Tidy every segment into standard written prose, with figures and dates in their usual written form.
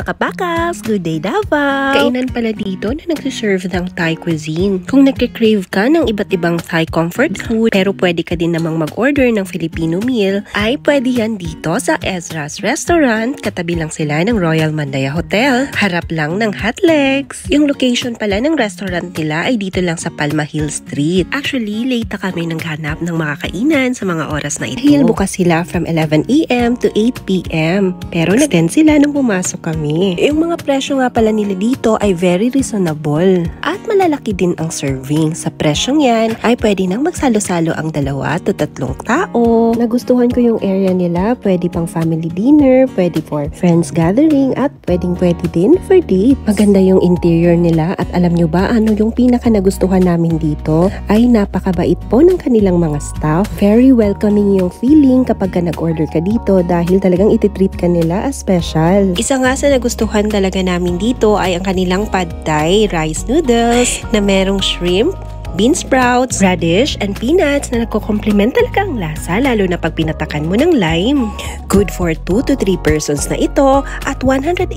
mga kapakas! Good day, Davao! Kainan pala dito na nagsiserve ng Thai cuisine. Kung nagka-crave ka ng iba't ibang Thai comfort food, pero pwede ka din namang mag-order ng Filipino meal, ay pwede yan dito sa Ezra's Restaurant. Katabi lang sila ng Royal Mandaya Hotel. Harap lang ng Hot Legs. Yung location pala ng restaurant nila ay dito lang sa Palma Hill Street. Actually, late na kami naghanap ng mga kainan sa mga oras na ito. Dahil bukas sila from 11 AM to 8 PM. Pero nag-extend sila nung pumasok kami. Yung mga presyo nga pala nila dito ay very reasonable. At malalaki din ang serving. Sa presyong yan ay pwede nang magsalo-salo ang 2 to 3 tao. Nagustuhan ko yung area nila. Pwede pang family dinner, pwede for friends gathering, at pwede din for date. Maganda yung interior nila at alam nyo ba ano yung pinaka nagustuhan namin dito? Ay napakabait po ng kanilang mga staff. Very welcoming yung feeling kapag ka nag-order ka dito dahil talagang ititreat ka nila as special. Isa nga sa nagustuhan talaga namin dito ay ang kanilang pad thai rice noodles na merong shrimp, bean sprouts, radish, and peanuts na nagko-complement talaga ang lasa lalo na pag pinatakan mo ng lime. Good for 2 to 3 persons na ito at 188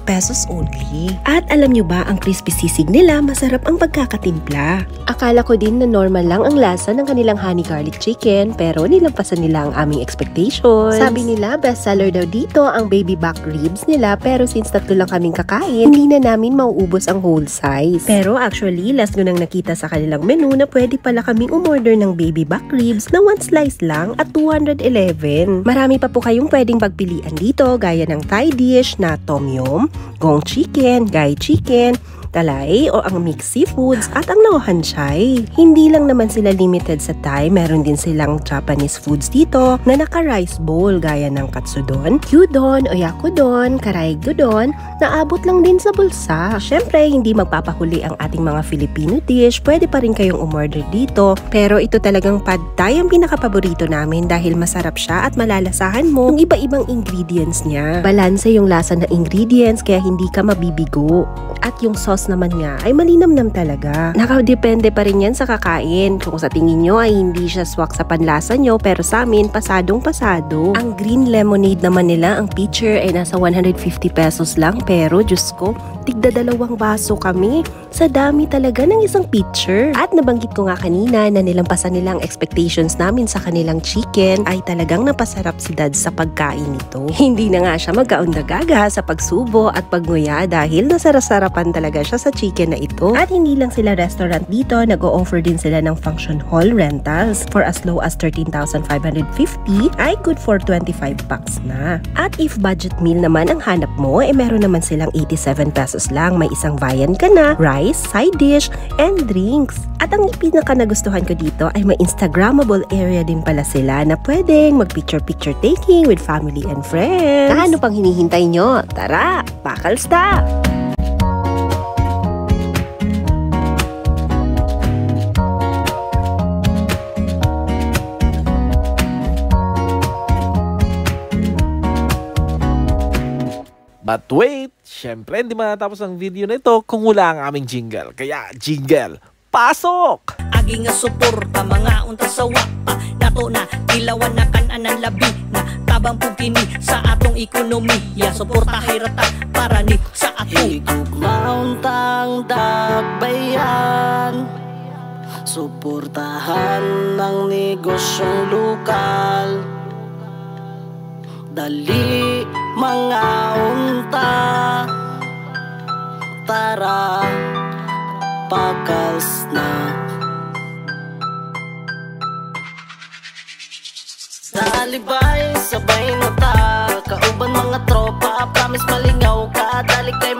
pesos only. At alam nyo ba, ang crispy sisig nila masarap ang pagkakatimpla. Akala ko din na normal lang ang lasa ng kanilang honey garlic chicken pero nilampasan nila ang aming expectations. Sabi nila bestseller daw dito ang baby back ribs nila pero since tatlo lang kaming kakain, hindi na namin mauubos ang whole size. Pero actually, last ko nang nakita sa kanilang menu na pwede pala kaming umorder ng baby back ribs na 1 slice lang at 211. Marami pa po kayong pwedeng pagpilian dito gaya ng Thai dish na tom yum, gong chicken, gai chicken, talay o ang mixed seafoods at ang nohan chai. Hindi lang naman sila limited sa Thai, meron din silang Japanese foods dito na naka-rice bowl gaya ng katsudon, gyudon, oyakudon, karaigudon na abot lang din sa bulsa. Syempre, hindi magpapahuli ang ating mga Filipino dish, pwede pa rin kayong umorder dito. Pero ito talagang pad thai ang pinaka-paborito namin dahil masarap siya at malalasahan mo ng iba-ibang ingredients niya. Balanse yung lasa ng ingredients kaya hindi ka mabibigo. At yung sauce naman niya ay malinamnam talaga. Nakadepende pa rin yan sa kakain. Kung sa tingin nyo ay hindi siya swak sa panlasa nyo, pero sa amin, pasadong-pasado. Ang green lemonade naman nila, ang pitcher ay nasa 150 pesos lang. Pero, Diyos ko, tigda 2 baso kami. Sa dami talaga ng isang pitcher. At nabanggit ko nga kanina na nilampasan nilang expectations namin sa kanilang chicken ay talagang napasarap si Dad sa pagkain nito. Hindi na nga siya magkaunda-gaga sa pagsubo at pagnguya dahil nasarap-sarapan talaga siya sa chicken na ito. At hindi lang sila restaurant dito, nag-o-offer din sila ng function hall rentals for as low as 13,550 ay good for 25 bucks na. At if budget meal naman ang hanap mo, meron naman silang 87 pesos lang. May isang viand ka na, rice, side dish, and drinks. At ang pinaka nagustuhan ko dito ay may Instagrammable area din pala sila na pwedeng mag-picture taking with family and friends. Ano pang hinihintay nyo? Tara, bakal stop! But wait, syempre hindi matatapos ang video na ito kung wala ang aming jingle. Kaya jingle, pasok! Agi nga suporta mga unta sa wapa nato na ilawan na kanan labi na tabang pugkini sa atong ekonomiya. Suporta hayrata para ni sa ato. Higugmaon tang dakbayan, suportahan ng negosyong lokal. Dali mga unta, tara pakals na. Dalibay sabay na ta, kauban mga tropa, promise malingaw ka, dali kay